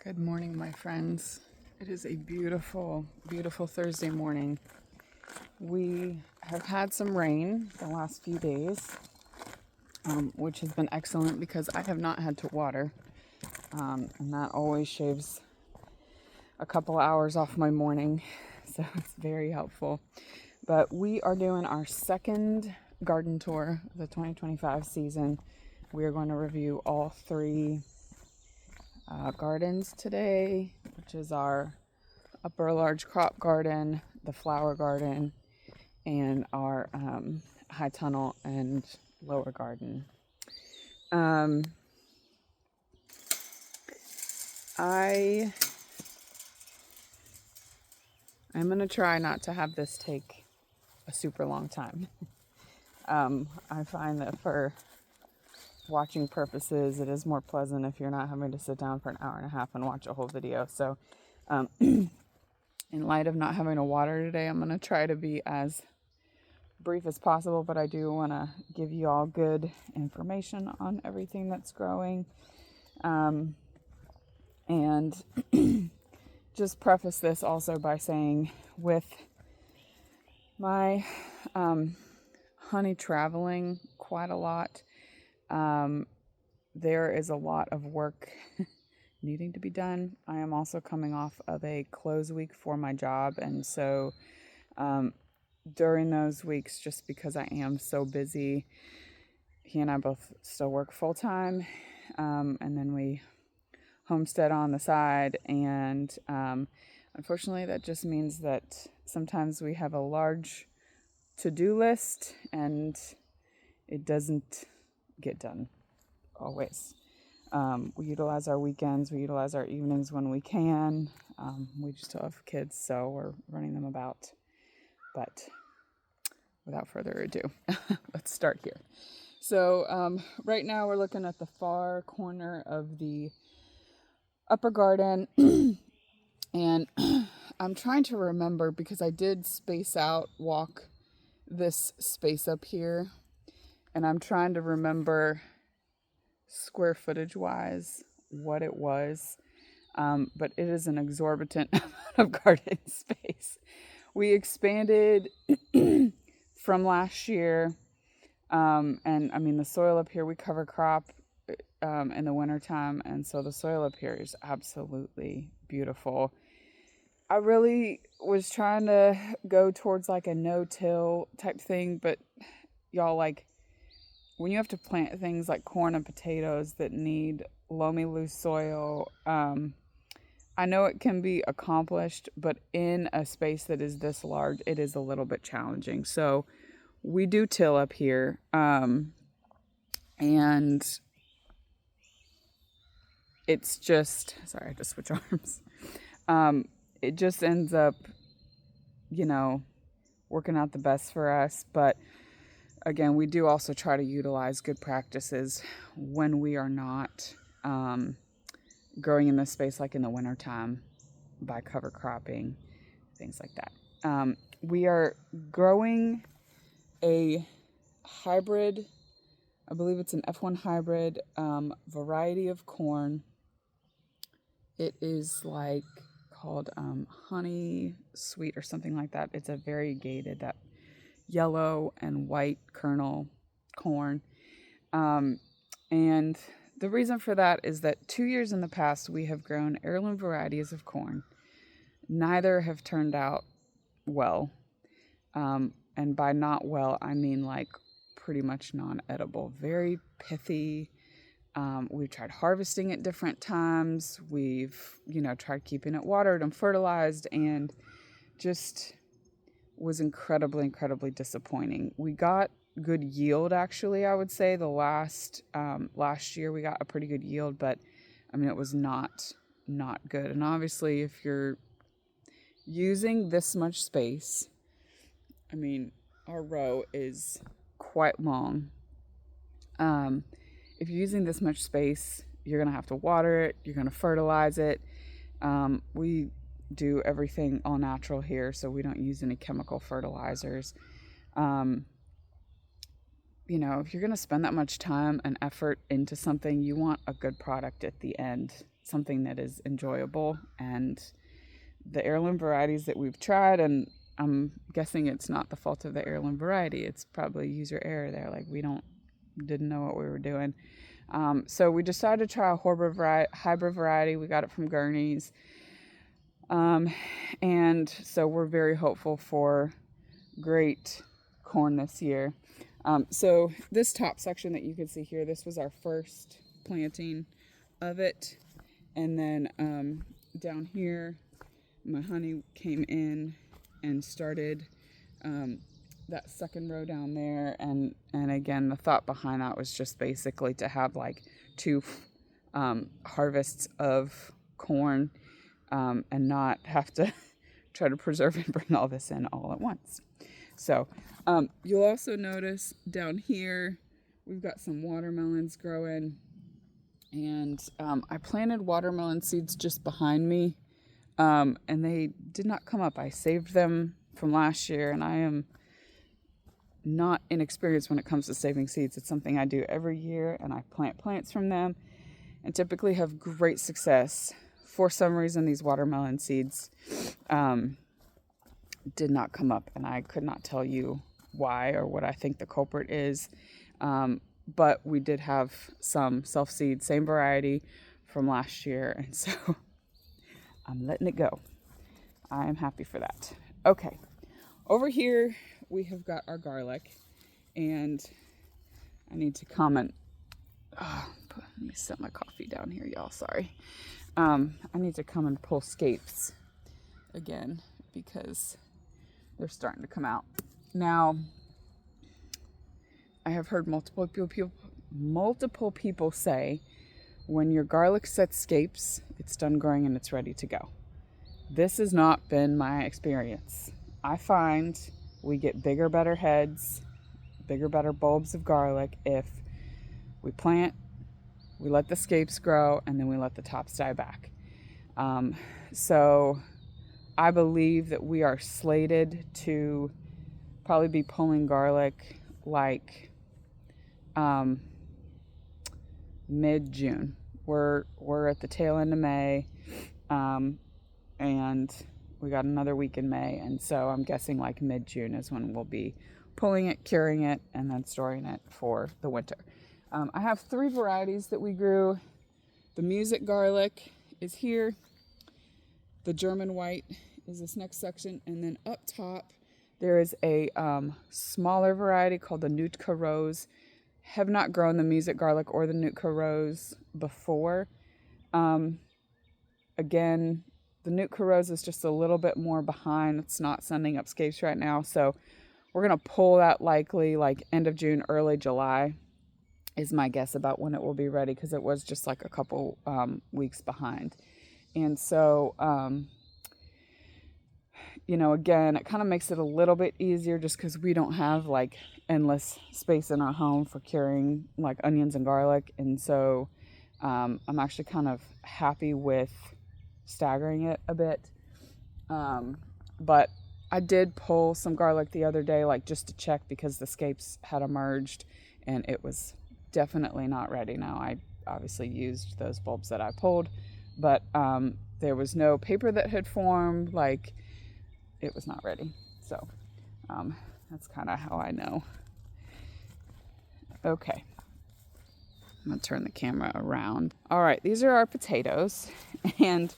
Good morning, my friends. It is a beautiful, beautiful Thursday morning. We have had some rain the last few days, which has been excellent because I have not had to water, and that always shaves a couple hours off my morning, so it's very helpful. But we are doing our second garden tour of the 2025 season. We are going to review all three gardens today, which is our upper large crop garden, the flower garden, and our high tunnel and lower garden. I'm going to try not to have this take a super long time. I find that for watching purposes, it is more pleasant if you're not having to sit down for an hour and a half and watch a whole video. So in light of not having to water today, I'm going to try to be as brief as possible, but I do want to give you all good information on everything that's growing. And just preface this also by saying with my honey traveling quite a lot, there is a lot of work needing to be done. I am also coming off of a close week for my job, and so during those weeks, just because I am so busy, he and I both still work full time, and then we homestead on the side, and unfortunately that just means that sometimes we have a large to-do list and it doesn't get done always. We utilize our weekends, we utilize our evenings when we can. We just still have kids, so we're running them about. But without further ado, let's start here. So right now we're looking at the far corner of the upper garden, and I'm trying to remember because I did space out walk this space up here, and I'm trying to remember square footage wise what it was, but it is an exorbitant amount of garden space. We expanded from last year, and I mean the soil up here, we cover crop in the wintertime, and so the soil up here is absolutely beautiful. I really was trying to go towards like a no-till type thing, but y'all, like when you have to plant things like corn and potatoes that need loamy loose soil, I know it can be accomplished, but in a space that is this large, it is a little bit challenging. So we do till up here, and it's just, sorry, I had to switch arms. It just ends up, working out the best for us. But again, we do also try to utilize good practices when we are not growing in this space, like in the wintertime, by cover cropping, things like that. We are growing a hybrid, I believe it's an F1 hybrid variety of corn. It is like called honey sweet or something like that. It's a variegated, that yellow and white kernel corn. And the reason for that is that 2 years in the past, we have grown heirloom varieties of corn. Neither have turned out well. And by not well, I mean like pretty much non-edible, very pithy. We've tried harvesting at different times. We've, tried keeping it watered and fertilized, and just was incredibly, incredibly disappointing. We got good yield, actually, I would say. The last year we got a pretty good yield, but I mean, it was not good. And obviously, if you're using this much space, I mean, our row is quite long. If you're using this much space, you're going to have to water it, you're going to fertilize it. We do everything all natural here, so we don't use any chemical fertilizers. you know, if you're going to spend that much time and effort into something, you want a good product at the end, something that is enjoyable. And the heirloom varieties that we've tried, and I'm guessing it's not the fault of the heirloom variety, it's probably user error there. Like, didn't know what we were doing. So we decided to try a hybrid variety. We got it from Gurney's. And so we're very hopeful for great corn this year. So this top section that you can see here, this was our first planting of it. And then down here, my honey came in and started that second row down there. And again, the thought behind that was just basically to have like 2 harvests of corn and not have to try to preserve and bring all this in all at once. So you'll also notice down here, we've got some watermelons growing. And I planted watermelon seeds just behind me. And they did not come up. I saved them from last year, and I am not inexperienced when it comes to saving seeds. It's something I do every year, and I plant plants from them and typically have great success. For some reason, these watermelon seeds did not come up, and I could not tell you why or what I think the culprit is. But we did have some self-seed, same variety from last year, and so I'm letting it go. I am happy for that. Okay, over here we have got our garlic, and I need to comment. Let me set my coffee down here, y'all. Sorry. I need to come and pull scapes again because they're starting to come out. Now, I have heard multiple people say when your garlic sets scapes, it's done growing and it's ready to go. This has not been my experience. I find we get bigger, better heads, bigger, better bulbs of garlic if we plant, we let the scapes grow, and then we let the tops die back. So I believe that we are slated to probably be pulling garlic like mid-June. We're at the tail end of May, and we got another week in May, and so I'm guessing like mid-June is when we'll be pulling it, curing it, and then storing it for the winter. I have 3 varieties that we grew. The music garlic is here. The German white is this next section, and then up top there is a smaller variety called the Nootka Rose. Have not grown the music garlic or the Nootka Rose before. Again, the Nootka Rose is just a little bit more behind. It's not sending up scapes right now, so we're going to pull that likely like end of June, early July is my guess about when it will be ready, because it was just like a couple weeks behind. And so, again, it kind of makes it a little bit easier just because we don't have like endless space in our home for curing like onions and garlic. And so I'm actually kind of happy with staggering it a bit. But I did pull some garlic the other day, like just to check, because the scapes had emerged and it was definitely not ready. Now, I obviously used those bulbs that I pulled, but there was no paper that had formed, like it was not ready. So that's kind of how I know. Okay, I'm gonna turn the camera around. All right, these are our potatoes, and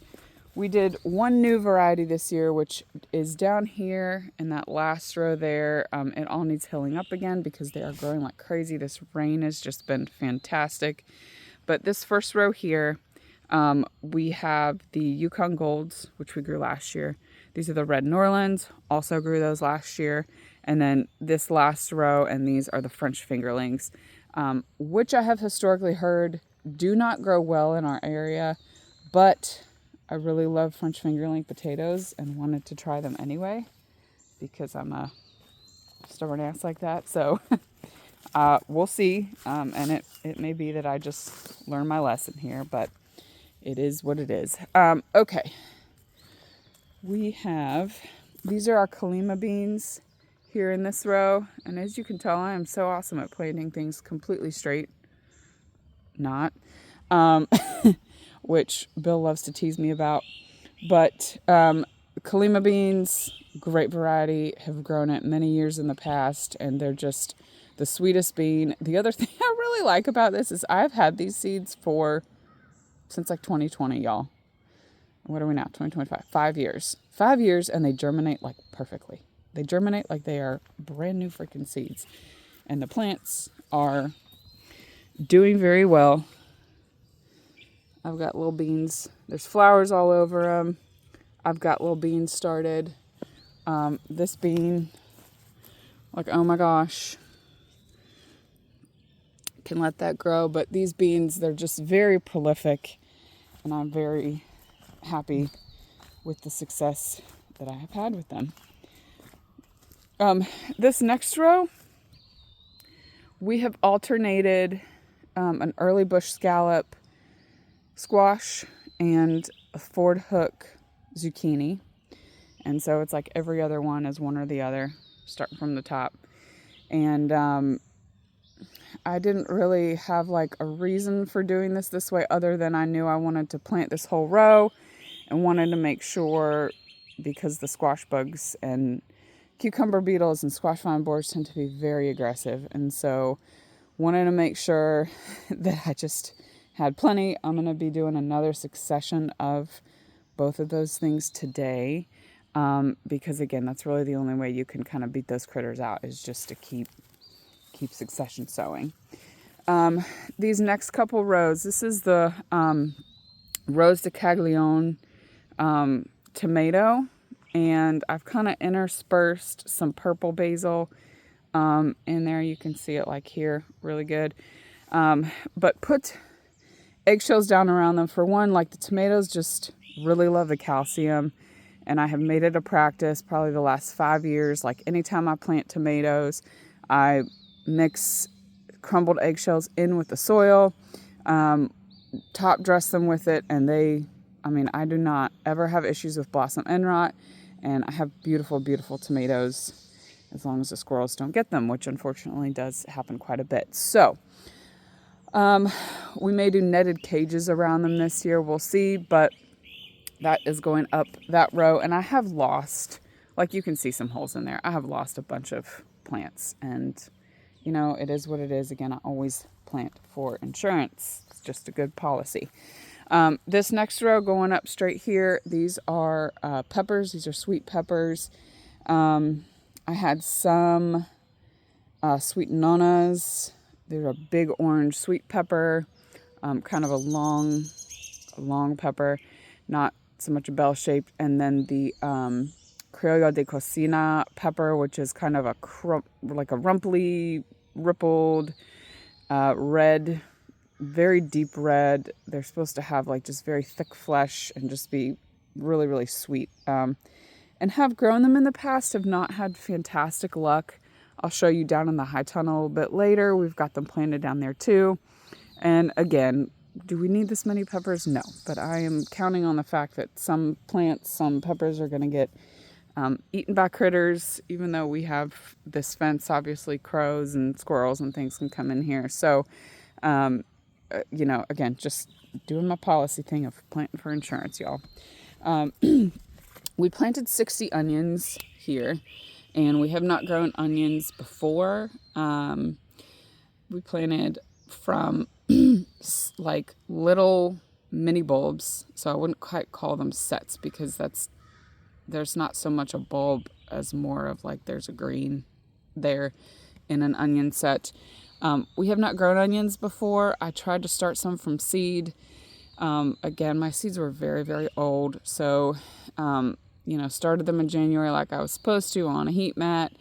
we did one new variety this year, which is down here in that last row there. It all needs hilling up again because they are growing like crazy. This rain has just been fantastic. But this first row here, we have the Yukon Golds, which we grew last year. These are the Red Norlands, also grew those last year. And then this last row, and these are the French Fingerlings, which I have historically heard do not grow well in our area, but I really love French fingerling potatoes and wanted to try them anyway because I'm a stubborn ass like that. So we'll see. And it may be that I just learned my lesson here, but it is what it is. Okay. These are our Kalima beans here in this row. And as you can tell, I am so awesome at planting things completely straight. Not. Which Bill loves to tease me about. But Kalima beans, great variety, have grown it many years in the past, and they're just the sweetest bean. The other thing I really like about this is I've had these seeds since like 2020, y'all. What are we now? 2025. 5 years. 5 years, and they germinate like perfectly. They germinate like they are brand new freaking seeds. And the plants are doing very well. I've got little beans. There's flowers all over them. I've got little beans started. This bean, like, oh my gosh, can let that grow. But these beans, they're just very prolific, and I'm very happy with the success that I have had with them. This next row, we have alternated an early bush scallop squash and a Ford Hook zucchini. And so it's like every other one is one or the other, starting from the top. And I didn't really have like a reason for doing this way other than I knew I wanted to plant this whole row and wanted to make sure, because the squash bugs and cucumber beetles and squash vine borers tend to be very aggressive. And so wanted to make sure that I just had plenty. I'm going to be doing another succession of both of those things today. Because again, that's really the only way you can kind of beat those critters out, is just to keep succession sowing. These next couple rows, this is the Rose de Caglione tomato, and I've kind of interspersed some purple basil in there. You can see it like here really good. But put eggshells down around them. For one, like the tomatoes just really love the calcium, and I have made it a practice probably the last 5 years. Like anytime I plant tomatoes, I mix crumbled eggshells in with the soil, top dress them with it, and I do not ever have issues with blossom end rot, and I have beautiful, beautiful tomatoes as long as the squirrels don't get them, which unfortunately does happen quite a bit. So we may do netted cages around them this year. We'll see, but that is going up that row. And I have lost, like you can see some holes in there. I have lost a bunch of plants, and it is what it is. Again, I always plant for insurance. It's just a good policy. This next row going up straight here, these are peppers. These are sweet peppers. I had some sweet nonas. They're a big orange sweet pepper, kind of a long pepper, not so much a bell-shaped. And then the Criollo de Cocina pepper, which is kind of like a rumply, rippled red, very deep red. They're supposed to have like just very thick flesh and just be really, really sweet. And have grown them in the past, have not had fantastic luck. I'll show you down in the high tunnel a little bit later. We've got them planted down there too. And again, do we need this many peppers? No, but I am counting on the fact that some peppers are going to get eaten by critters. Even though we have this fence, obviously crows and squirrels and things can come in here. So, again, just doing my policy thing of planting for insurance, y'all. We planted 60 onions here, and we have not grown onions before. We planted from like little mini bulbs, so I wouldn't quite call them sets, because there's not so much a bulb as more of like there's a green there in an onion set. We have not grown onions before. I tried to start some from seed. Again, my seeds were very, very old, so started them in January like I was supposed to on a heat mat,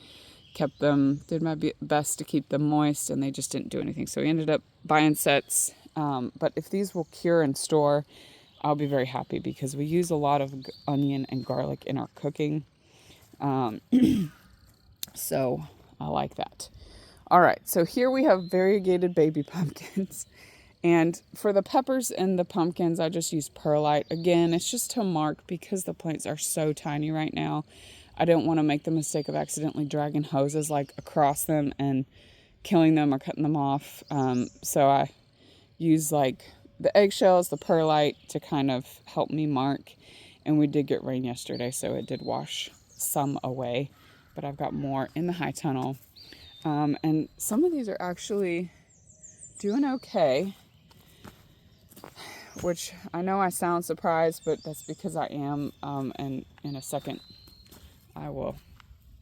did my best to keep them moist, and they just didn't do anything. So we ended up buying sets. But if these will cure and store, I'll be very happy, because we use a lot of onion and garlic in our cooking. So I like that. All right, so here we have variegated baby pumpkins. And for the peppers and the pumpkins, I just use perlite. Again, it's just to mark, because the plants are so tiny right now. I didn't want to make the mistake of accidentally dragging hoses like across them and killing them or cutting them off. So I used like the eggshells, the perlite to kind of help me mark. And we did get rain yesterday, so it did wash some away. But I've got more in the high tunnel. And some of these are actually doing okay, which I know I sound surprised, but that's because I am. And in a second, I will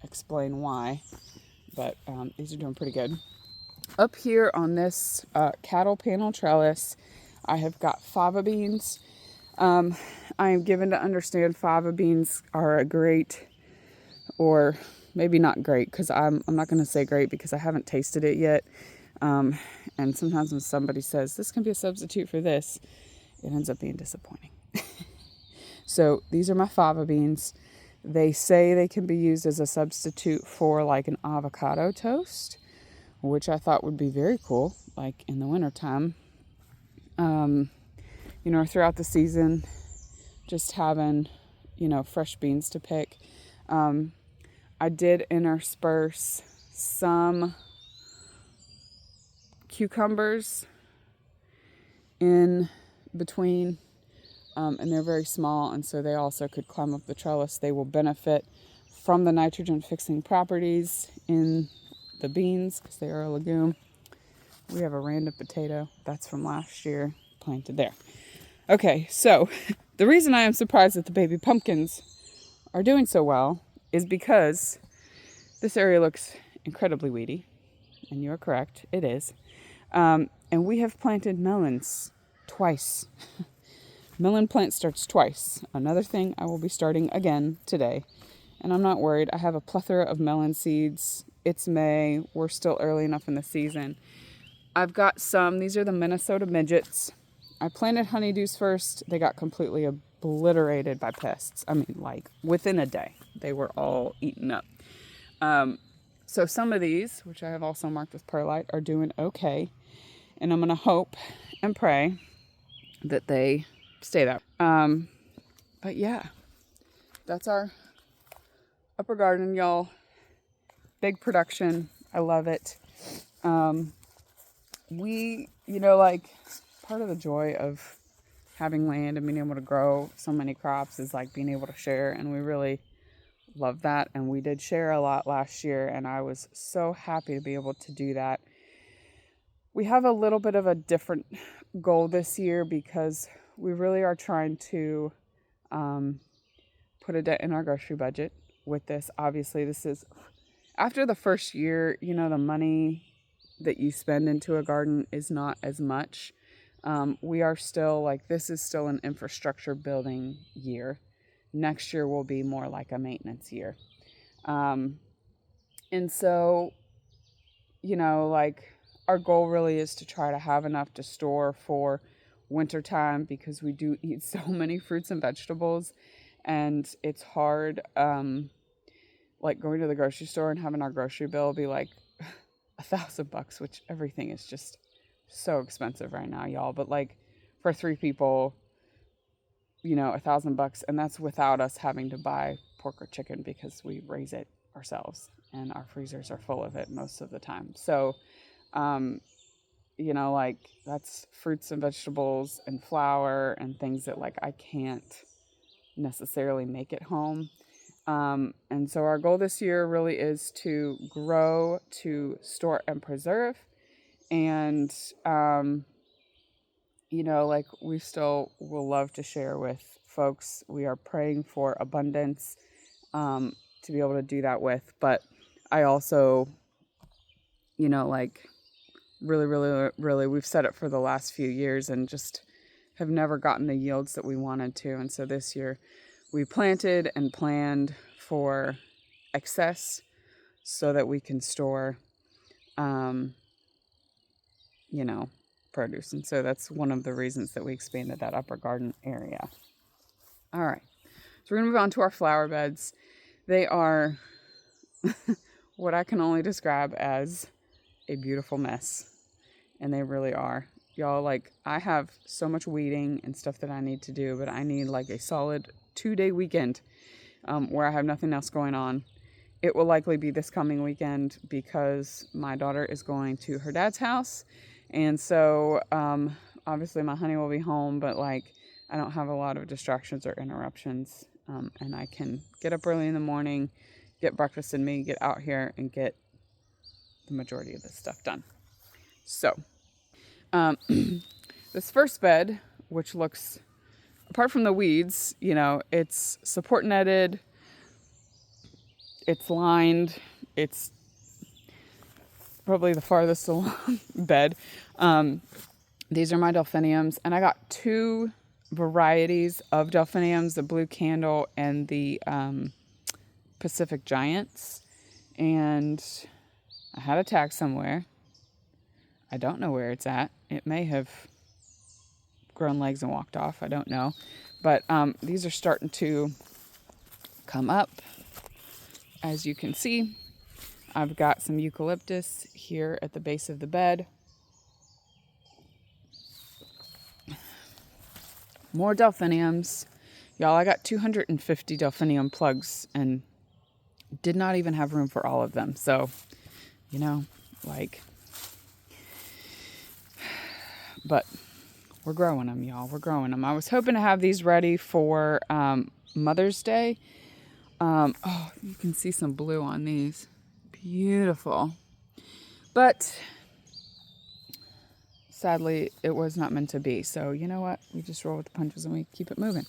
explain why. But these are doing pretty good. Up here on this cattle panel trellis, I have got fava beans. I am given to understand fava beans are a great, or maybe not great, because I'm not going to say great because I haven't tasted it yet. And sometimes when somebody says this can be a substitute for this, it ends up being disappointing. So these are my fava beans. They say they can be used as a substitute for like an avocado toast, which I thought would be very cool, like in the wintertime. Throughout the season, just having, fresh beans to pick. I did intersperse some cucumbers in between, and they're very small, and so they also could climb up the trellis. They will benefit from the nitrogen fixing properties in the beans because they are a legume. We have a random potato that's from last year planted there. Okay, so the reason I am surprised that the baby pumpkins are doing so well is because this area looks incredibly weedy, and you are correct, it is. And we have planted melons twice. Melon plant starts twice. Another thing I will be starting again today. And I'm not worried. I have a plethora of melon seeds. It's May. We're still early enough in the season. I've got some. These are the Minnesota midgets. I planted honeydews first. They got completely obliterated by pests. I mean, like within a day, they were all eaten up. So some of these, which I have also marked with perlite, are doing okay. And I'm going to hope and pray that they stay that. But yeah, that's our upper garden, y'all. Big production. I love it. Part of the joy of having land and being able to grow so many crops is like being able to share, and we really love that. And we did share a lot last year, and I was so happy to be able to do that. We have a little bit of a different goal this year because we really are trying to put a dent in our grocery budget with this. Obviously, this is after the first year, the money that you spend into a garden is not as much. We are still this is still an infrastructure building year. Next year will be more like a maintenance year. And so, our goal really is to try to have enough to store for wintertime because we do eat so many fruits and vegetables, and it's hard, going to the grocery store and having our grocery bill be like $1,000, which everything is just so expensive right now, y'all. But for 3 people, $1,000, and that's without us having to buy pork or chicken because we raise it ourselves and our freezers are full of it most of the time. So, that's fruits and vegetables and flour and things that I can't necessarily make at home. And so our goal this year really is to grow, to store and preserve. And, we still will love to share with folks. We are praying for abundance, to be able to do that with. But I also, really, we've set it for the last few years and just have never gotten the yields that we wanted to. And so this year we planted and planned for excess so that we can store, produce. And so that's one of the reasons that we expanded that upper garden area. All right. So we're going to move on to our flower beds. They are what I can only describe as a beautiful mess. And they really are. Y'all, I have so much weeding and stuff that I need to do, but I need a solid 2-day weekend where I have nothing else going on. It will likely be this coming weekend because my daughter is going to her dad's house. And so, obviously my honey will be home, but like, I don't have a lot of distractions or interruptions. And I can get up early in the morning, get breakfast in me, get out here and get the majority of this stuff done. So, this first bed, which looks, apart from the weeds, it's support netted, it's lined, it's probably the farthest along bed. These are my delphiniums, and I got 2 varieties of delphiniums, the blue candle and the Pacific Giants. And I had a tag somewhere. I don't know where it's at. It may have grown legs and walked off. I don't know. But these are starting to come up. As you can see, I've got some eucalyptus here at the base of the bed. More delphiniums. Y'all, I got 250 delphinium plugs and did not even have room for all of them. So, but we're growing them, y'all. We're growing them. I was hoping to have these ready for Mother's Day. Oh, you can see some blue on these. Beautiful. But sadly, it was not meant to be. So you know what? We just roll with the punches and we keep it moving.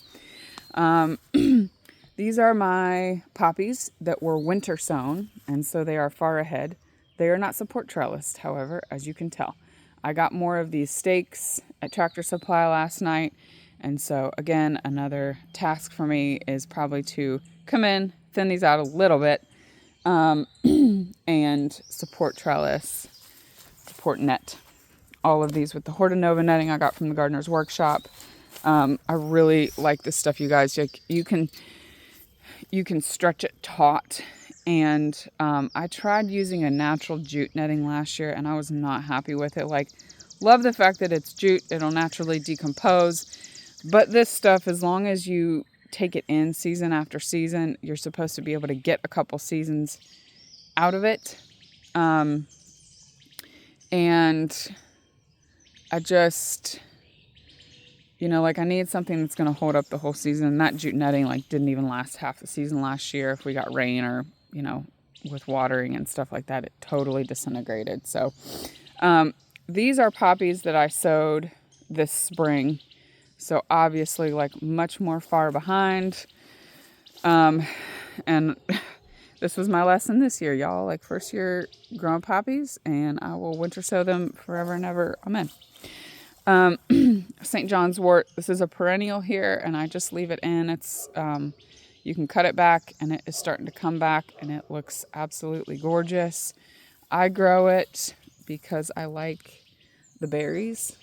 These are my poppies that were winter sown, and so they are far ahead. They are not support trellised, however, as you can tell. I got more of these stakes at Tractor Supply last night, and so again, another task for me is probably to come in, thin these out a little bit, and support trellis, support net. All of these with the Hortanova netting I got from the Gardener's Workshop. I really like this stuff, you guys. You can stretch it taut. And I tried using a natural jute netting last year, and I was not happy with it. Like, love the fact that it's jute. It'll naturally decompose. But this stuff, as long as you take it in season after season, you're supposed to be able to get a couple seasons out of it. And I just, I need something that's going to hold up the whole season. And that jute netting, didn't even last half the season last year. If we got rain or, with watering and stuff like that, it totally disintegrated. So, these are poppies that I sowed this spring. So obviously, much more far behind. And this was my lesson this year, y'all. First year growing poppies, and I will winter sow them forever and ever. Amen. St. John's wort. This is a perennial here, and I just leave it in. It's, you can cut it back, and it is starting to come back, and it looks absolutely gorgeous. I grow it because I like the berries.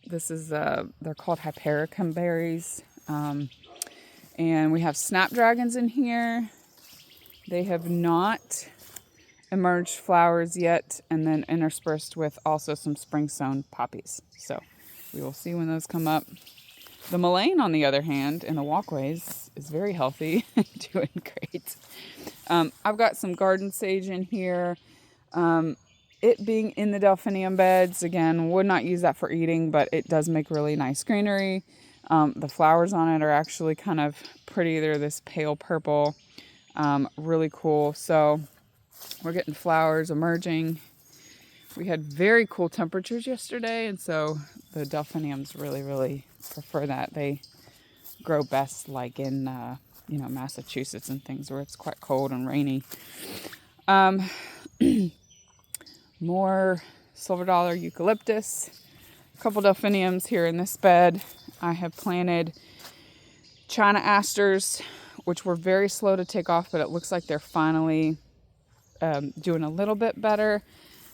This is, they're called Hypericum berries. And we have snapdragons in here. They have not emerged flowers yet, and then interspersed with also some spring sown poppies. So we will see when those come up. The mullein, on the other hand, in the walkways is very healthy and doing great. I've got some garden sage in here. It being in the delphinium beds, again, would not use that for eating, but it does make really nice greenery. The flowers on it are actually kind of pretty. They're this pale purple, really cool. So we're getting flowers emerging. We had very cool temperatures yesterday, and so the delphiniums really, really prefer that. They grow best in, Massachusetts and things where it's quite cold and rainy. More silver dollar eucalyptus, a couple delphiniums here in this bed. I have planted China asters, which were very slow to take off, but it looks like they're finally doing a little bit better.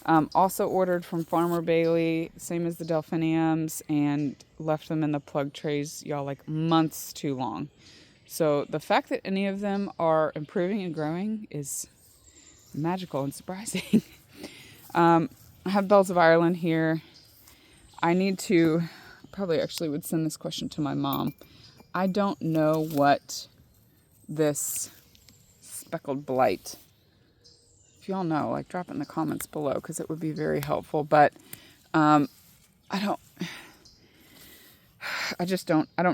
Also ordered from Farmer Bailey, same as the delphiniums, and left them in the plug trays, y'all, months too long. So the fact that any of them are improving and growing is magical and surprising. I have Bells of Ireland here. I need to, probably actually would send this question to my mom. I don't know what this speckled blight? If y'all know, like, drop it in the comments below because it would be very helpful. But I don't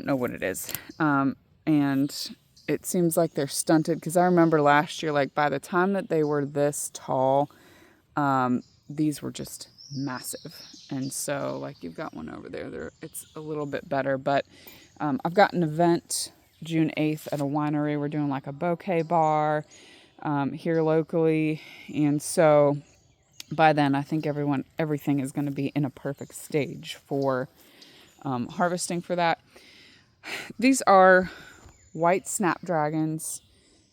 know what it is. And it seems like they're stunted because I remember last year, like, by the time that they were this tall, these were just massive. And so, like, you've got one over there. It's a little bit better. But I've got an event June 8th at a winery. We're doing like a bouquet bar here locally. And so by then, I think everything is going to be in a perfect stage for harvesting for that. These are white snapdragons.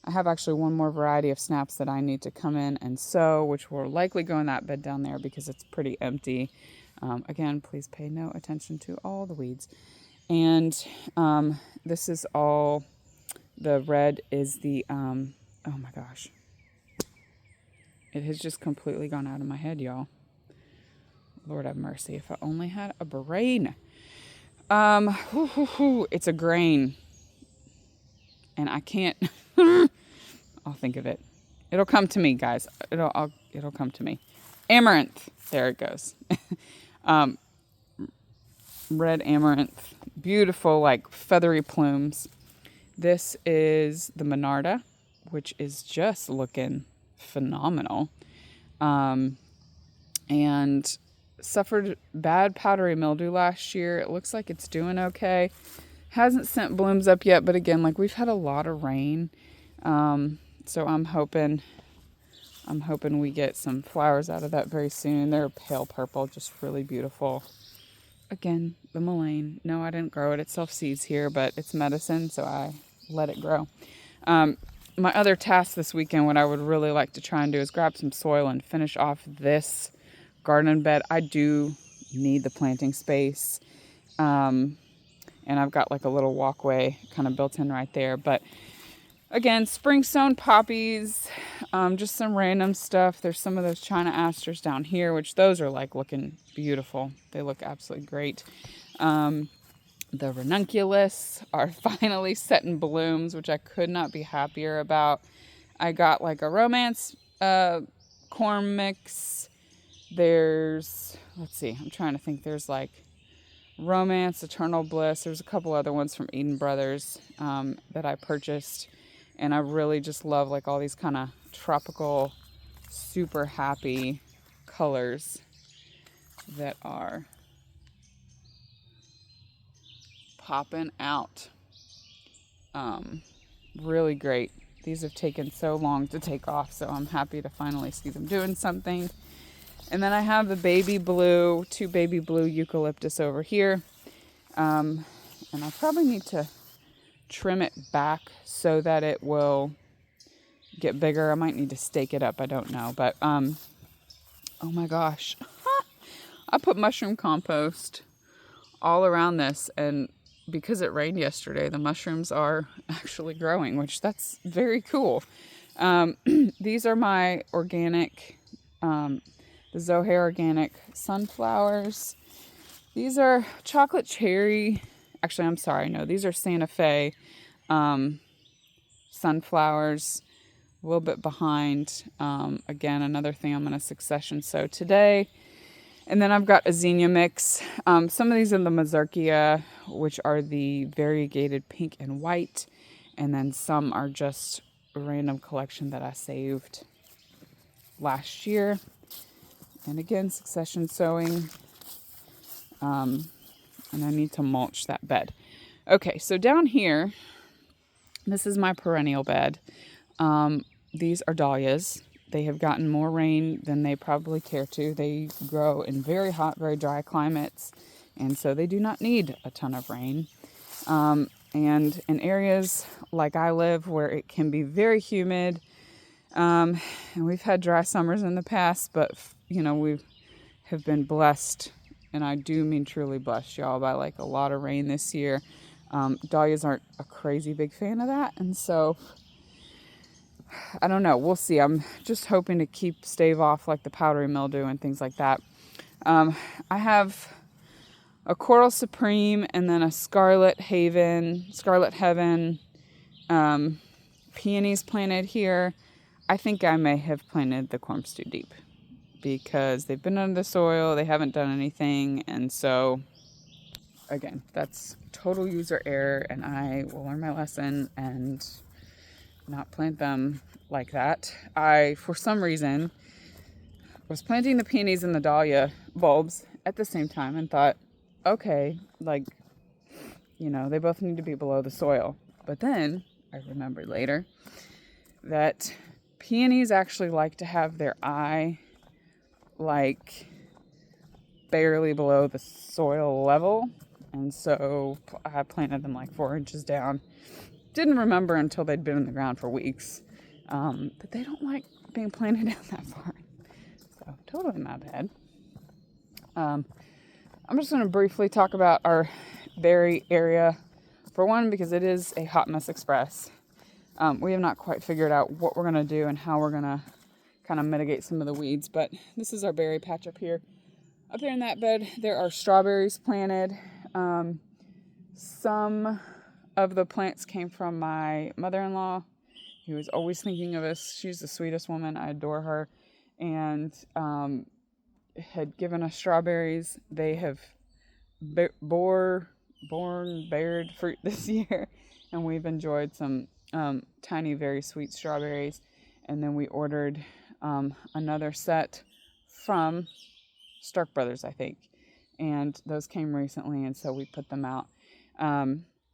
I have actually one more variety of snaps that I need to come in and sow, which will likely go in that bed down there because it's pretty empty. Again, please pay no attention to all the weeds. And this is all, the red is the, oh my gosh. It has just completely gone out of my head, y'all. Lord have mercy. If I only had a brain. It's a grain. And I can't, I'll think of it. It'll come to me, guys. It'll come to me. Amaranth. There it goes. Red amaranth. Beautiful, like, feathery plumes. This is the Monarda, which is just looking phenomenal. And suffered bad powdery mildew last year. It looks like it's doing okay. Hasn't sent blooms up yet, but again, like, we've had a lot of rain. So I'm hoping we get some flowers out of that very soon. They're pale purple, just really beautiful. Again, the mullein. No, I didn't grow it. It self-seeds here, but it's medicine, so I let it grow. My other task this weekend, what I would really like to try and do is grab some soil and finish off this garden bed. I do need the planting space. And I've got like a little walkway kind of built in right there. But again, spring sown poppies, just some random stuff. There's some of those China asters down here, which those are like looking beautiful. They look absolutely great. The ranunculus are finally setting blooms, which I could not be happier about. I got like a romance corn mix. There's, let's see, I'm trying to think. There's like romance, eternal bliss. There's a couple other ones from Eden Brothers that I purchased. And I really just love like all these kind of tropical, super happy colors that are popping out. Really great. These have taken so long to take off, so I'm happy to finally see them doing something. And then I have the two baby blue eucalyptus over here. And I probably need to trim it back so that it will get bigger. I might need to stake it up. I don't know. But, oh my gosh. I put mushroom compost all around this, and because it rained yesterday, the mushrooms are actually growing, which that's very cool. These are my organic, the Zohair organic sunflowers. These are chocolate cherry. Actually, I'm sorry. No, these are Santa Fe sunflowers. A little bit behind. Again, another thing I'm going to succession sow today. And then I've got a zinnia mix. Some of these are the Mazurkia, which are the variegated pink and white. And then some are just a random collection that I saved last year. And again, succession sowing. And I need to mulch that bed. Okay, so down here, this is my perennial bed. These are dahlias. They have gotten more rain than they probably care to. They grow in very hot, very dry climates, and so they do not need a ton of rain. And in areas like I live where it can be very humid, and we've had dry summers in the past, but we have been blessed, and I do mean truly blessed, y'all, by like a lot of rain this year. Dahlias aren't a crazy big fan of that, and so I don't know. We'll see. I'm just hoping to stave off like the powdery mildew and things like that. I have a Coral Supreme and then a Scarlet Heaven peonies planted here. I think I may have planted the corms too deep because they've been under the soil, they haven't done anything, and so again, that's total user error, and I will learn my lesson and not plant them like that. I, for some reason, was planting the peonies and the dahlia bulbs at the same time and thought, okay, like, you know, they both need to be below the soil. But then I remembered later that peonies actually like to have their eye like barely below the soil level. And so I planted them like 4 inches down. Didn't remember until they'd been in the ground for weeks that they don't like being planted down that far. So totally my bad. I'm just going to briefly talk about our berry area. For one, because it is a hot mess express. We have not quite figured out what we're going to do and how we're going to kind of mitigate some of the weeds. But this is our berry patch up here. Up there in that bed, there are strawberries planted. Some of the plants came from my mother-in-law, who is always thinking of us. She's the sweetest woman. I adore her. And had given us strawberries. They have bared fruit this year, and we've enjoyed some tiny, very sweet strawberries. And then we ordered another set from Stark Brothers, I think, and those came recently, and so we put them out.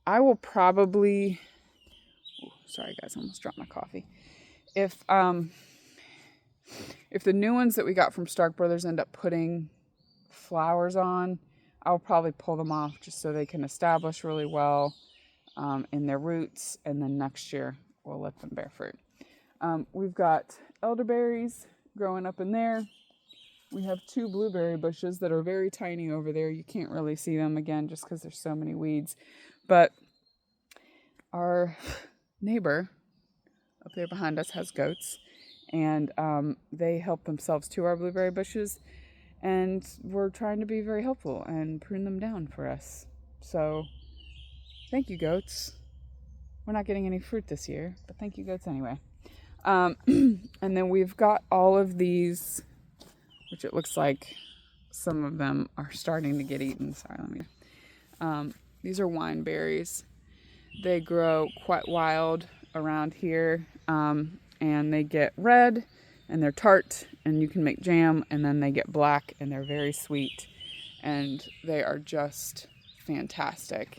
I will probably, sorry guys, I almost dropped my coffee. If the new ones that we got from Stark Brothers end up putting flowers on, I'll probably pull them off just so they can establish really well in their roots, and then next year we'll let them bear fruit. We've got elderberries growing up in there. We have 2 blueberry bushes that are very tiny over there. You can't really see them again just because there's so many weeds. But our neighbor up there behind us has goats, and they help themselves to our blueberry bushes, and we're trying to be very helpful and prune them down for us. So thank you, goats. We're not getting any fruit this year, but thank you, goats, anyway. And then we've got all of these, which it looks like some of them are starting to get eaten. Sorry, let me. These are wine berries. They grow quite wild around here, and they get red, and they're tart, and you can make jam, and then they get black, and they're very sweet, and they are just fantastic,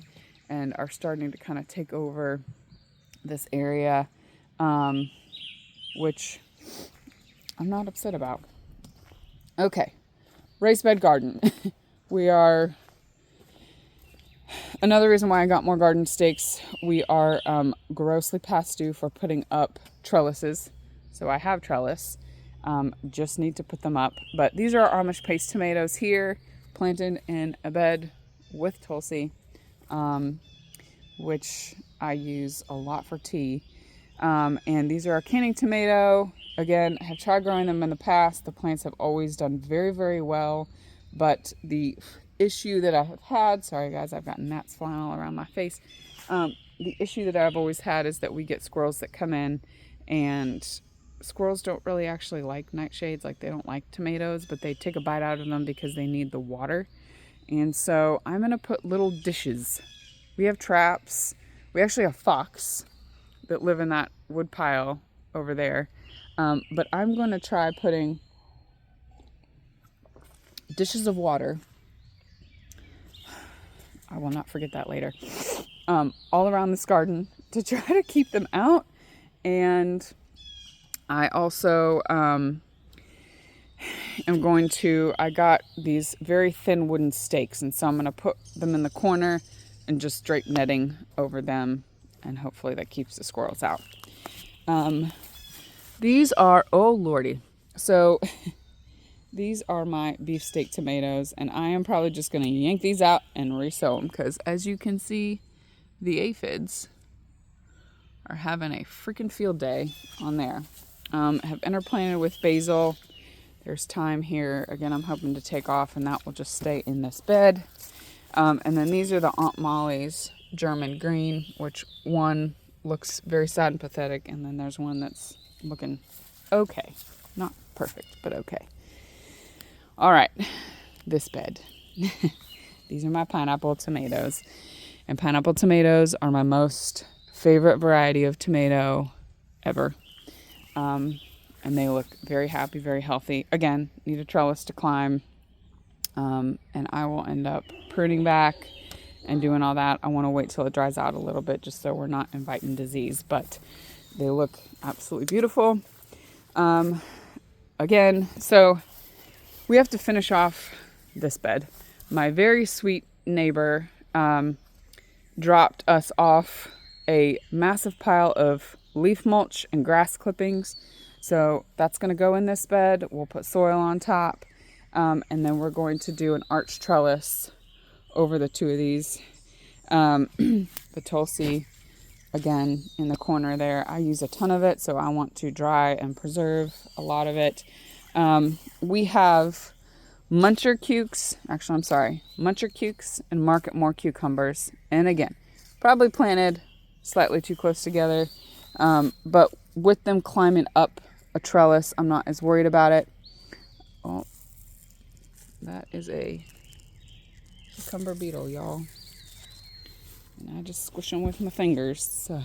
and are starting to kind of take over this area, which I'm not upset about. Okay, raised bed garden. Another reason why I got more garden stakes, we are grossly past due for putting up trellises. So I have trellis, just need to put them up. But these are Amish paste tomatoes here, planted in a bed with Tulsi, which I use a lot for tea. And these are a canning tomato. Again, I have tried growing them in the past. The plants have always done very, very well. But the issue that I have had, sorry guys, I've got gnats flying all around my face. The issue that I've always had is that we get squirrels that come in, and squirrels don't really actually like nightshades. Like, they don't like tomatoes, but they take a bite out of them because they need the water. And so I'm going to put little dishes. We have traps. We actually have fox that live in that wood pile over there. But I'm going to try putting dishes of water. I will not forget that later. All around this garden to try to keep them out. And I also I got these very thin wooden stakes, and so I'm going to put them in the corner and just drape netting over them, and hopefully that keeps the squirrels out. These are, oh lordy. So these are my beefsteak tomatoes, and I am probably just going to yank these out and resow them, because as you can see, the aphids are having a freaking field day on there. Have interplanted with basil. There's thyme here. Again, I'm hoping to take off, and that will just stay in this bed. And then these are the Aunt Molly's German green, which one looks very sad and pathetic, and then there's one that's looking okay. Not perfect, but okay. All right, this bed. These are my pineapple tomatoes. And pineapple tomatoes are my most favorite variety of tomato ever. And they look very happy, very healthy. Again, need a trellis to climb. And I will end up pruning back and doing all that. I want to wait till it dries out a little bit just so we're not inviting disease. But they look absolutely beautiful. Again, so we have to finish off this bed. My very sweet neighbor dropped us off a massive pile of leaf mulch and grass clippings. So that's going to go in this bed. We'll put soil on top. And then we're going to do an arch trellis over the two of these. The Tulsi, again, in the corner there. I use a ton of it, so I want to dry and preserve a lot of it. We have Muncher cukes and Marketmore cucumbers. And again, probably planted slightly too close together. But with them climbing up a trellis, I'm not as worried about it. Oh, that is a cucumber beetle, y'all. And I just squish them with my fingers. It's the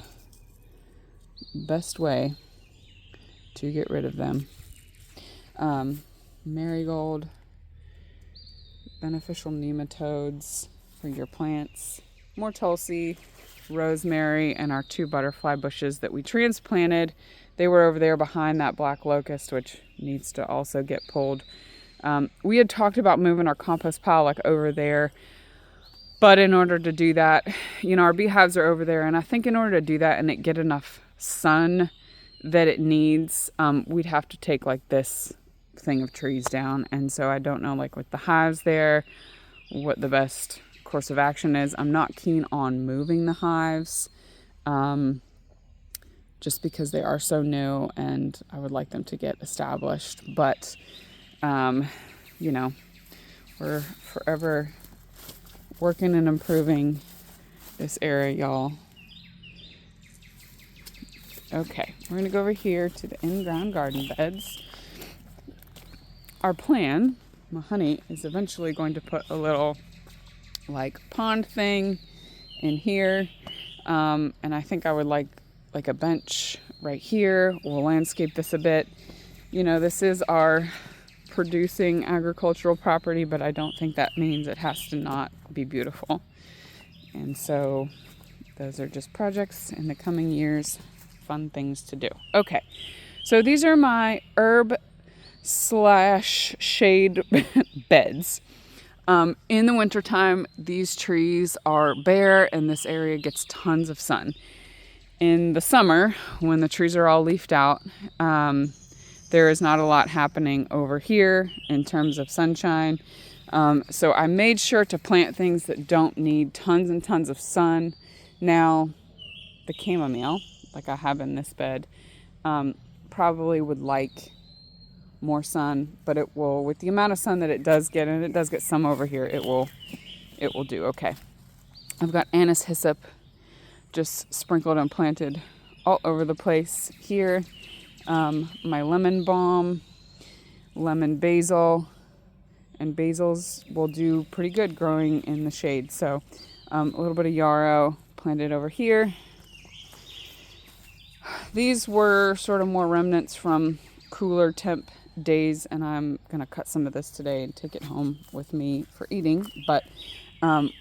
best way to get rid of them. Marigold, beneficial nematodes for your plants. More Tulsi, rosemary, and our 2 butterfly bushes that we transplanted. They were over there behind that black locust, which needs to also get pulled. We had talked about moving our compost pile like over there, but in order to do that, our beehives are over there, and I think in order to do that and it get enough sun that it needs, we'd have to take like this thing of trees down. And so I don't know, like with the hives there, what the best course of action is. I'm not keen on moving the hives, just because they are so new and I would like them to get established. But we're forever working and improving this area, y'all. Okay, we're gonna go over here to the in-ground garden beds. Our plan, my honey, is eventually going to put a little like pond thing in here. And I think I would like a bench right here. We'll landscape this a bit. This is our producing agricultural property, but I don't think that means it has to not be beautiful. And so those are just projects in the coming years, fun things to do. Okay, so these are my herb/shade beds. In the wintertime, these trees are bare and this area gets tons of sun. In the summer, when the trees are all leafed out, there is not a lot happening over here in terms of sunshine. So I made sure to plant things that don't need tons and tons of sun. Now, the chamomile, like I have in this bed, probably would like more sun, but it will, with the amount of sun that it does get, and it does get some over here, it will do okay. I've got anise hyssop just sprinkled and planted all over the place here. My lemon balm, lemon basil, and basils will do pretty good growing in the shade. So a little bit of yarrow planted over here. These were sort of more remnants from cooler temp days, and I'm going to cut some of this today and take it home with me for eating. But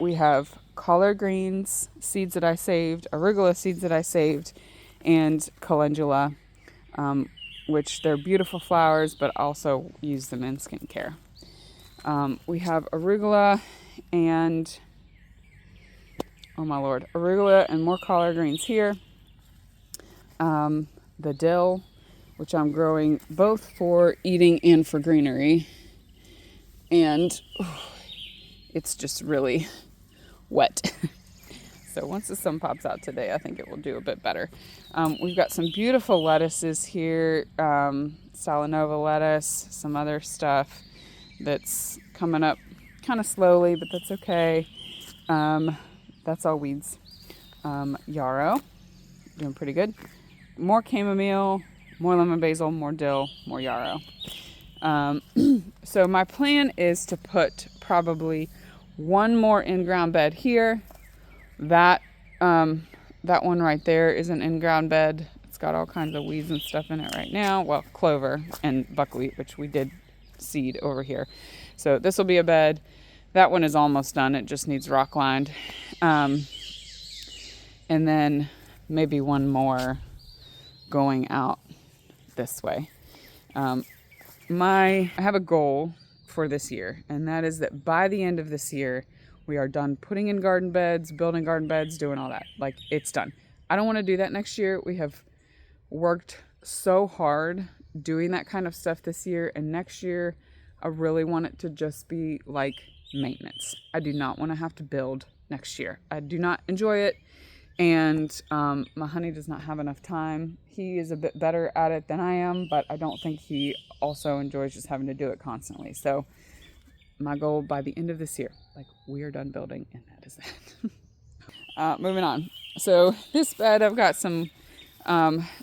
we have collard greens seeds that I saved, arugula seeds that I saved, and calendula, which they're beautiful flowers, but also use them in skincare. We have arugula and, oh my lord, arugula and more collard greens here. The dill, which I'm growing both for eating and for greenery. And it's just really wet. So once the sun pops out today, I think it will do a bit better. We've got some beautiful lettuces here. Salanova lettuce, some other stuff that's coming up kind of slowly, but that's okay. That's all weeds. Yarrow, doing pretty good. More chamomile, more lemon basil, more dill, more yarrow. So my plan is to put probably one more in-ground bed here. That one right there is an in-ground bed. It's got all kinds of weeds and stuff in it right now. Well, clover and buckwheat, which we did seed over here. So this will be a bed. That one is almost done. It just needs rock lined. And then maybe one more going out this way. I have a goal for this year, and that is that by the end of this year, we are done putting in garden beds, building garden beds, doing all that. Like, it's done. I don't want to do that next year. We have worked so hard doing that kind of stuff this year, and next year, I really want it to just be like maintenance. I do not want to have to build next year. I do not enjoy it, and my honey does not have enough time. He is a bit better at it than I am, but I don't think he also enjoys just having to do it constantly. So my goal by the end of this year, like, we are done building, and that is that. Moving on. So this bed, I've got some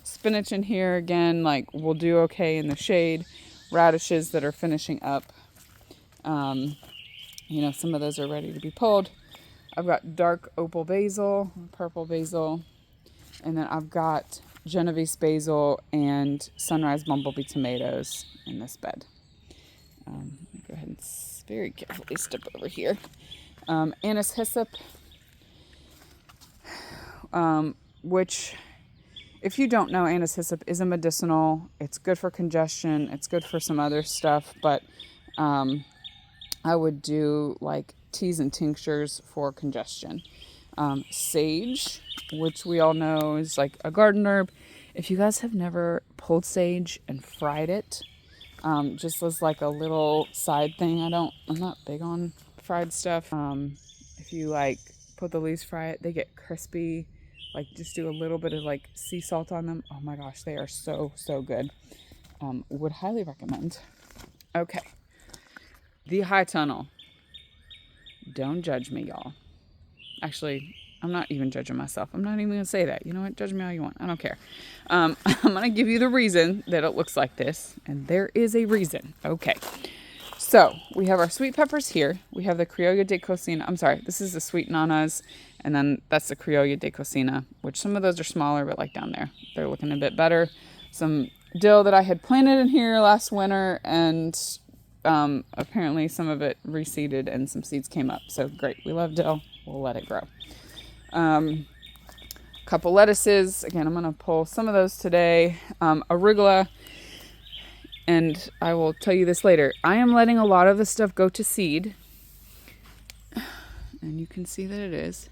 spinach in here. Again, like, we'll do okay in the shade. Radishes that are finishing up. Some of those are ready to be pulled. I've got dark opal basil, purple basil, and then I've got Genovese basil and sunrise bumblebee tomatoes in this bed. Let me go ahead and very carefully step over here. Anise hyssop, which, if you don't know, anise hyssop is a medicinal. It's good for congestion. It's good for some other stuff, but I would do like teas and tinctures for congestion. Sage, which we all know is like a garden herb. If you guys have never pulled sage and fried it, just as like a little side thing, I'm not big on fried stuff. If you like put the leaves, fry it, they get crispy. Like, just do a little bit of like sea salt on them. Oh my gosh, they are so good. Would highly recommend. Okay, the high tunnel. Don't judge me, y'all. Actually, I'm not even judging myself. I'm not even going to say that. You know what? Judge me all you want. I don't care. I'm going to give you the reason that it looks like this. And there is a reason. Okay. So, we have our sweet peppers here. We have the Criolla de Cocina. I'm sorry. This is the sweet nanas. And then that's the Criolla de Cocina, which some of those are smaller, but like down there, they're looking a bit better. Some dill that I had planted in here last winter, and apparently some of it reseeded and some seeds came up. So great. We love dill. We'll let it grow. Couple lettuces. Again, I'm going to pull some of those today. Arugula. And I will tell you this later. I am letting a lot of the stuff go to seed. And you can see that it is.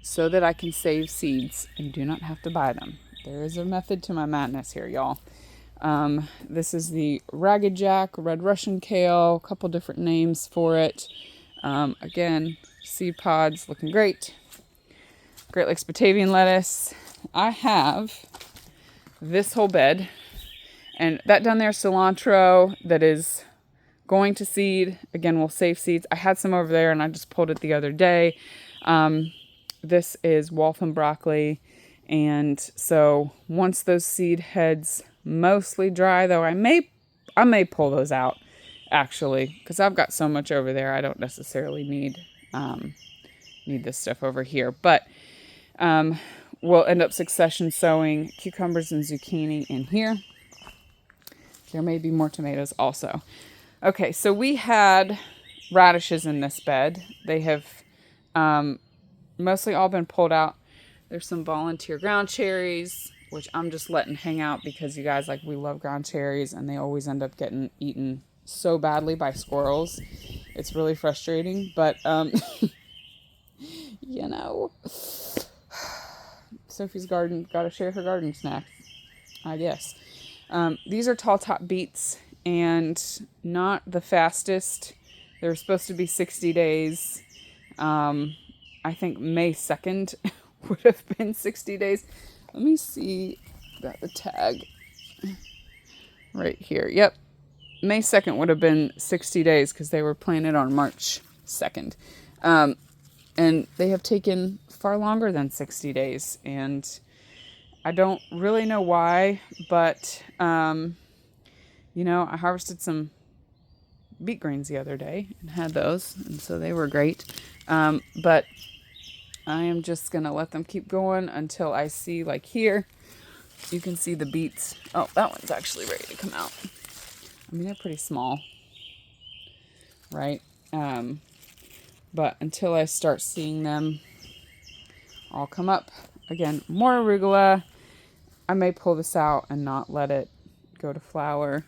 So that I can save seeds and do not have to buy them. There is a method to my madness here, y'all. This is the Ragged Jack, Red Russian Kale, a couple different names for it. Again, seed pods looking great. Great Lakes Batavian lettuce. I have this whole bed, and that down there, cilantro that is going to seed. Again, we'll save seeds. I had some over there and I just pulled it the other day. This is Waltham broccoli. And so once those seed heads mostly dry, though I may pull those out actually, because I've got so much over there. I don't necessarily need this stuff over here, but we'll end up succession sowing cucumbers and zucchini in here. There may be more tomatoes also. Okay, so we had radishes in this bed. They have mostly all been pulled out. There's some volunteer ground cherries, which I'm just letting hang out because you guys, like, we love ground cherries and they always end up getting eaten so badly by squirrels. It's really frustrating, but you know, Sophie's garden, gotta share her garden snacks, I guess. These are tall top beets and not the fastest. They're supposed to be 60 days. I think May 2nd would have been 60 days. Let me see. Got the tag right here. Yep. May 2nd would have been 60 days because they were planted on March 2nd. And they have taken far longer than 60 days. And I don't really know why, but, you know, I harvested some beet greens the other day and had those, and so they were great. But I am just going to let them keep going until I see, like here, you can see the beets. Oh, that one's actually ready to come out. I mean, they're pretty small, right? But until I start seeing them all come up, again, more arugula. I may pull this out and not let it go to flower.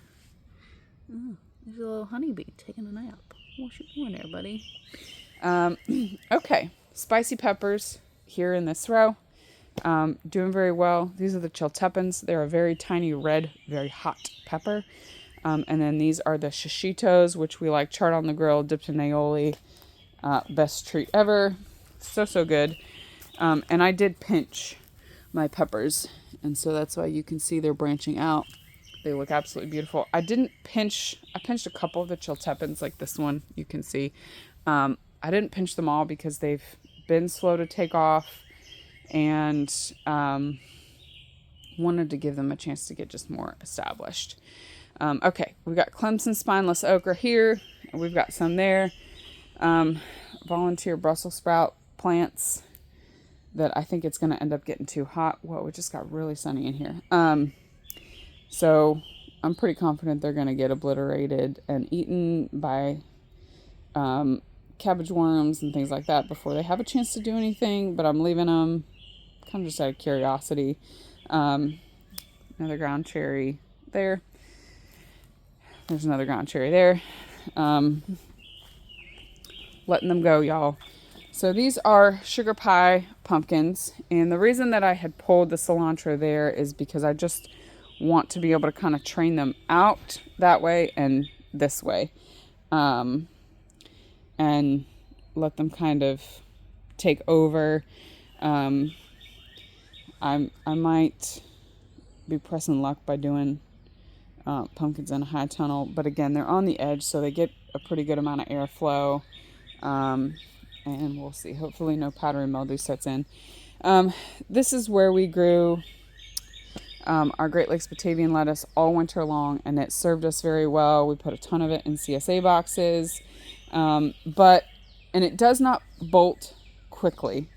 Oh, there's a little honeybee taking a nap. What you doing there, buddy? Okay, spicy peppers here in this row. Doing very well. These are the chiltepins. They're a very tiny red, very hot pepper. And then these are the shishitos, which we like charred on the grill, dipped in aioli. Best treat ever. So good. And I did pinch my peppers, and so that's why you can see they're branching out. They look absolutely beautiful. I pinched a couple of the chiltepins, like this one you can see. I didn't pinch them all because they've been slow to take off, and wanted to give them a chance to get just more established. Okay, we've got Clemson spineless okra here, and we've got some there. Volunteer Brussels sprout plants that I think it's going to end up getting too hot. Whoa, it just got really sunny in here. So I'm pretty confident they're going to get obliterated and eaten by cabbage worms and things like that before they have a chance to do anything, but I'm leaving them kind of just out of curiosity. Another ground cherry there. There's another ground cherry there. Letting them go, y'all. So these are sugar pie pumpkins, and the reason that I had pulled the cilantro there is because I just want to be able to kind of train them out that way and this way, and let them kind of take over. I might be pressing luck by doing pumpkins in a high tunnel, but again, they're on the edge, so they get a pretty good amount of airflow. And we'll see. Hopefully no powdery mildew sets in. This is where we grew our Great Lakes Batavian lettuce all winter long, and it served us very well. We put a ton of it in CSA boxes, and it does not bolt quickly.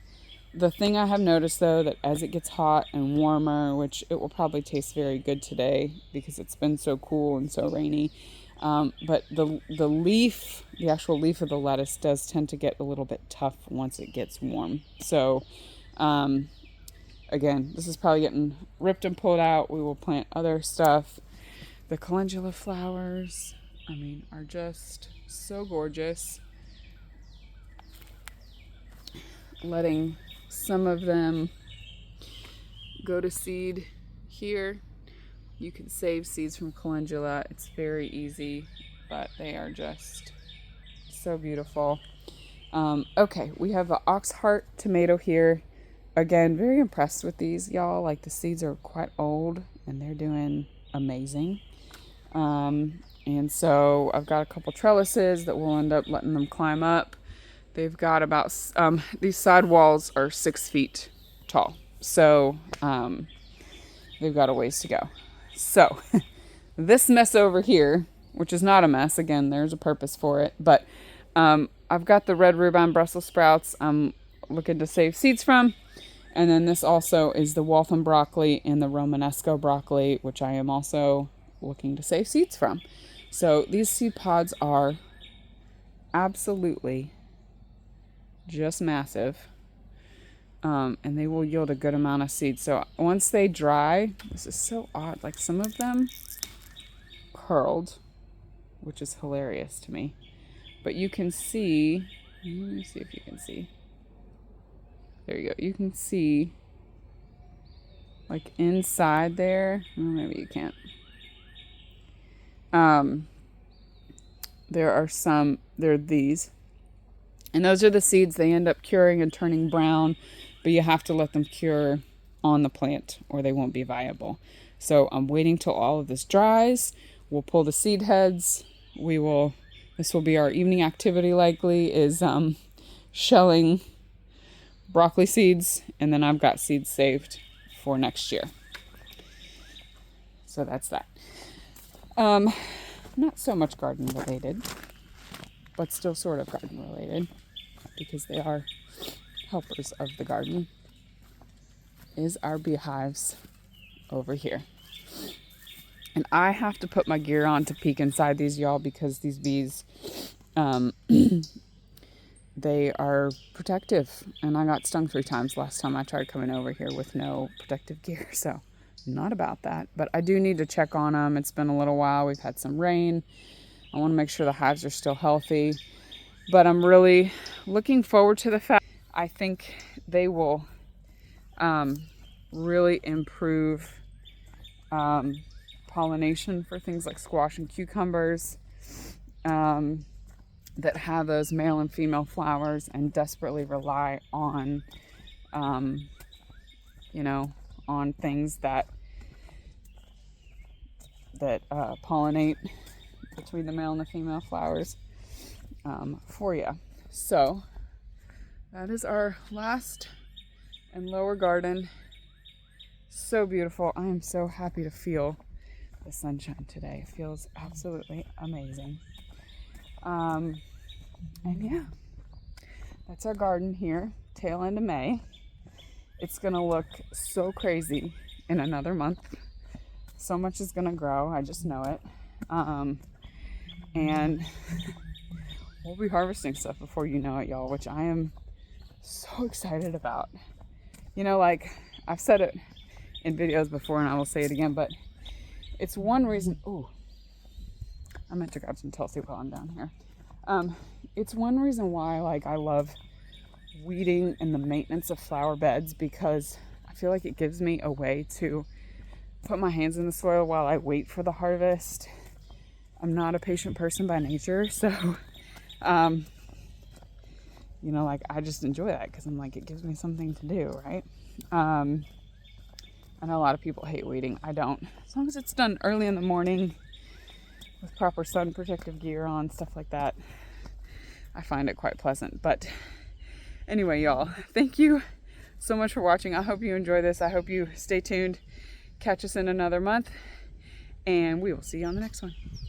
The thing I have noticed, though, that as it gets hot and warmer, which it will probably taste very good today because it's been so cool and so rainy, but the leaf, the actual leaf of the lettuce does tend to get a little bit tough once it gets warm. So, again, this is probably getting ripped and pulled out. We will plant other stuff. The calendula flowers, I mean, are just so gorgeous. Letting some of them go to seed here. You can save seeds from calendula. It's very easy, but they are just so beautiful. Okay, we have an ox heart tomato here. Again, very impressed with these, y'all. Like, the seeds are quite old, and they're doing amazing. And so I've got a couple trellises that will end up letting them climb up. They've got about, these side walls are 6 feet tall. So they've got a ways to go. So this mess over here, which is not a mess, again, there's a purpose for it, but I've got the red rhubarb Brussels sprouts I'm looking to save seeds from. And then this also is the Waltham broccoli and the Romanesco broccoli, which I am also looking to save seeds from. So these seed pods are absolutely just massive. And they will yield a good amount of seeds. So once they dry, this is so odd. Like, some of them curled, which is hilarious to me. But you can see, let me see if you can see. There you go. You can see, like, inside there. Oh, maybe you can't. There are these. And those are the seeds. They end up curing and turning brown, but you have to let them cure on the plant or they won't be viable. So I'm waiting till all of this dries. We'll pull the seed heads. This will be our evening activity, likely, is shelling broccoli seeds. And then I've got seeds saved for next year. So that's that. Not so much garden related, but still sort of garden related, because they are helpers of the garden, is our beehives over here. And I have to put my gear on to peek inside these, y'all, because these bees, they are protective. And I got stung 3 times last time I tried coming over here with no protective gear. So not about that. But I do need to check on them. It's been a little while. We've had some rain. I want to make sure the hives are still healthy. But I'm really looking forward to the fact I think they will really improve pollination for things like squash and cucumbers that have those male and female flowers and desperately rely on, on things that pollinate between the male and the female flowers for you. So that is our last and lower garden. So beautiful. I am so happy to feel the sunshine today. It feels absolutely amazing. And yeah, that's our garden here, tail end of May. It's gonna look so crazy in another month. So much is gonna grow, I just know it. And we'll be harvesting stuff before you know it, y'all, which I am so excited about. Like I've said it in videos before and I will say it again, but it's one reason. Ooh, I meant to grab some Tulsi while I'm down here. It's one reason why I love weeding and the maintenance of flower beds, because I feel like it gives me a way to put my hands in the soil while I wait for the harvest. I'm not a patient person by nature, so I just enjoy that because I'm like, it gives me something to do, right? I know a lot of people hate weeding. I don't. As long as it's done early in the morning with proper sun protective gear on, stuff like that, I find it quite pleasant. But anyway, y'all, thank you so much for watching. I hope you enjoy this. I hope you stay tuned. Catch us in another month, and we will see you on the next one.